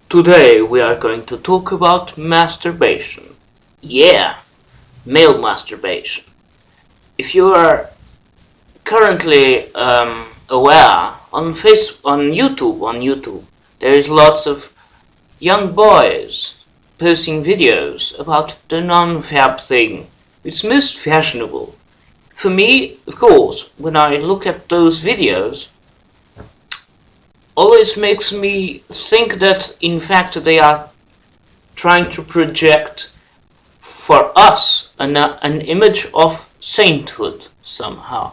Today we are going to talk about masturbation. Yeah, male masturbation. If you are currently aware on YouTube, there is lots of young boys posting videos about the non-fab thing. It's most fashionable. For me, of course, when I look at those videos, always makes me think that in fact they are trying to project for us an image of sainthood somehow.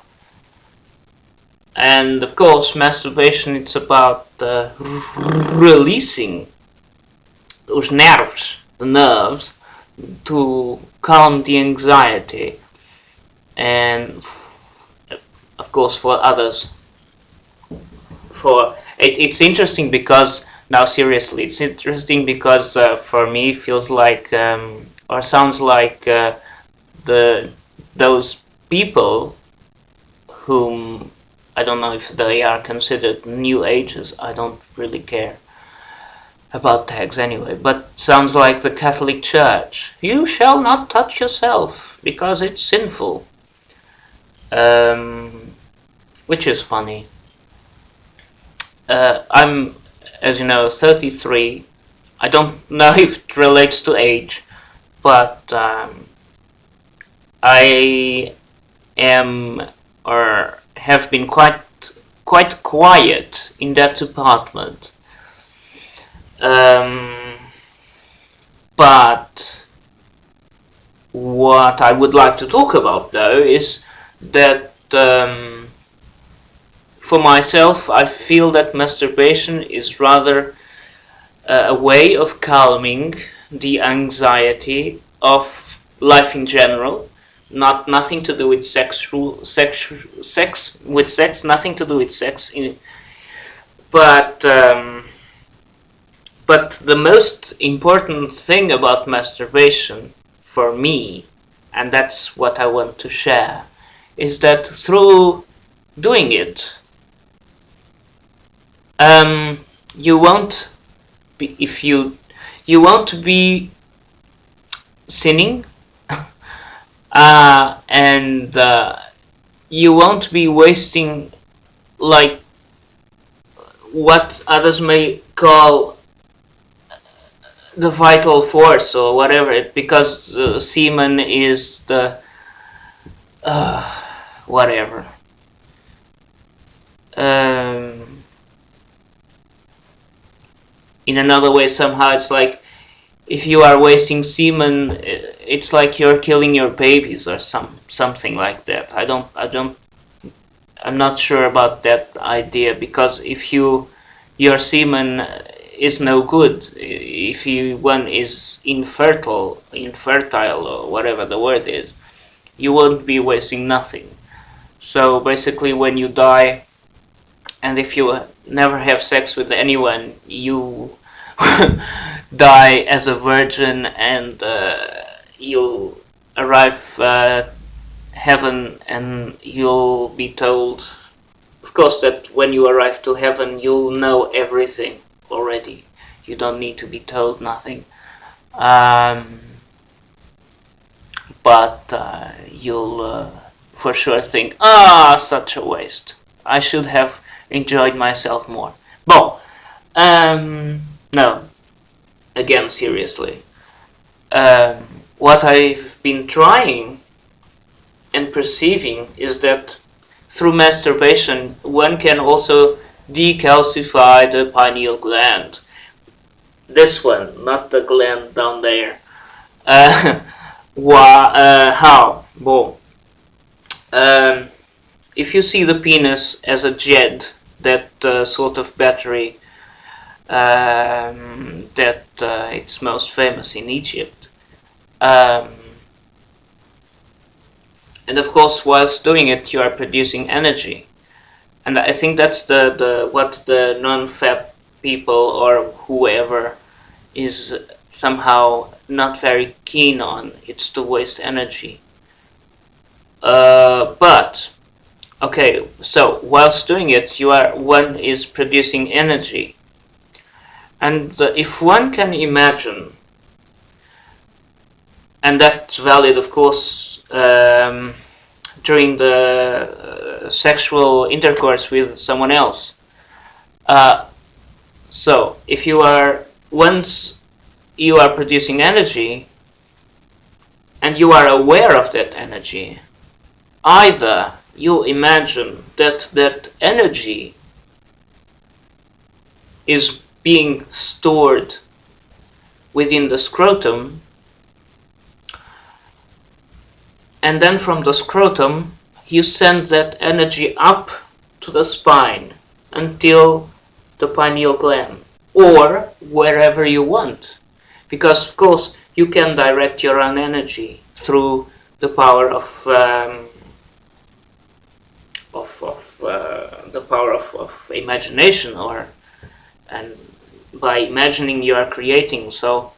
And of course, masturbation, it's about releasing those nerves, to calm the anxiety, and of course for others. It's interesting because now seriously, it's interesting because for me it feels like or sounds like the those people whom I don't know if they are considered new ages. I don't really care about tags anyway, but sounds like the Catholic Church. You shall not touch yourself because it's sinful. Which is funny. I'm, as you know, 33. I don't know if it relates to age, but I am or have been quite quiet in that department. But what I would like to talk about though is that for myself I feel that masturbation is rather a way of calming the anxiety of life in general. Nothing to do with sex, nothing to do with sex, but the most important thing about masturbation for me, and that's what I want to share, is that through doing it, you won't be, if you won't be sinning, and you won't be wasting, like, what others may call the vital force or whatever, because semen is the whatever. In another way, somehow it's like if you are wasting semen, it's like you're killing your babies or something like that. I'm not sure about that idea, because if your semen is no good, if one is infertile or whatever the word is, you won't be wasting nothing. So basically, when you die, and if you never have sex with anyone, you die as a virgin, and you'll arrive at heaven, and you'll be told, of course, that when you arrive to heaven, you'll know everything already. You don't need to be told nothing. But you'll for sure think, such a waste. I should have enjoyed myself more. Bon, no, again, seriously. What I've been trying and perceiving is that through masturbation, one can also decalcify the pineal gland. This one, not the gland down there. How? Well, if you see the penis as a jet, that sort of battery that it's most famous in Egypt, and of course, whilst doing it, you are producing energy, and I think that's the what the non-fab people or whoever is somehow not very keen on. It's to waste energy. But okay, so whilst doing it, one is producing energy, And if one can imagine, and that's valid, of course, during the sexual intercourse with someone else. So if you are, once you are producing energy and you are aware of that energy, either you imagine that that energy is being stored within the scrotum, and then from the scrotum you send that energy up to the spine until the pineal gland, or wherever you want, because of course you can direct your own energy through the power of the power of imagination, or and by imagining you are creating. So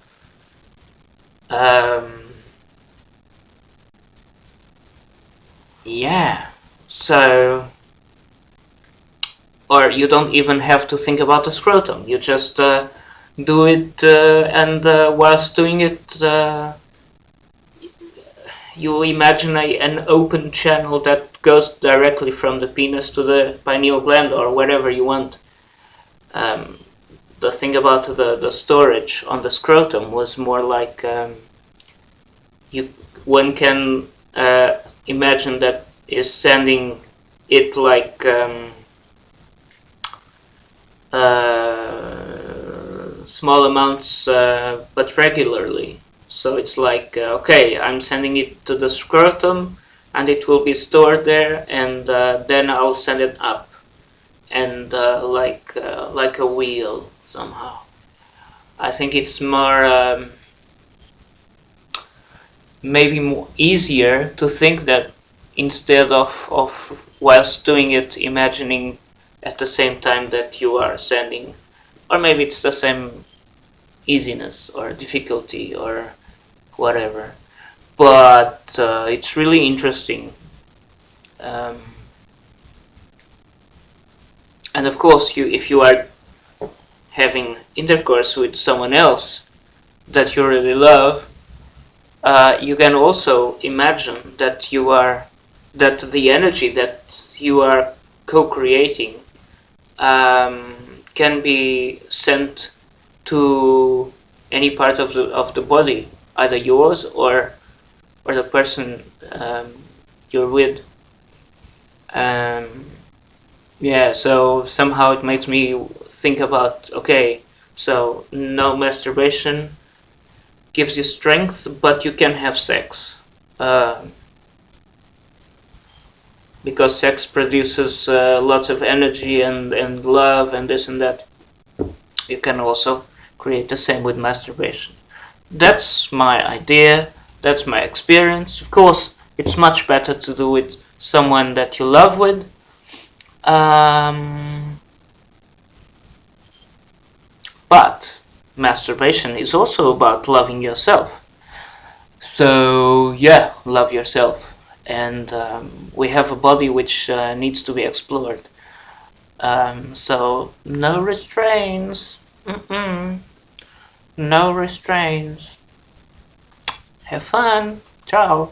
um, yeah, so, or you don't even have to think about the scrotum, you just do it, and whilst doing it, you imagine an open channel that goes directly from the penis to the pineal gland, or wherever you want. Um, the thing about the storage on the scrotum was more like, you one can imagine that is sending it like small amounts, but regularly. So it's like, okay, I'm sending it to the scrotum and it will be stored there, and then I'll send it up, and like a wheel somehow. I think it's more maybe more easier to think that, instead of whilst doing it imagining at the same time that you are sending, or maybe it's the same easiness or difficulty or whatever, but it's really interesting. um, and of course, if you are having intercourse with someone else that you really love, you can also imagine that that the energy that you are co-creating can be sent to any part of the body, either yours or the person you're with. Um, yeah, so somehow it makes me think about, okay, so no masturbation gives you strength, but you can have sex. Uh, because sex produces lots of energy and love and this and that. You can also create the same with masturbation. That's my idea, that's my experience. Of course, it's much better to do with someone that you love with. But masturbation is also about loving yourself. So yeah, love yourself. And we have a body which needs to be explored. So no restraints. No restraints. Have fun. Ciao.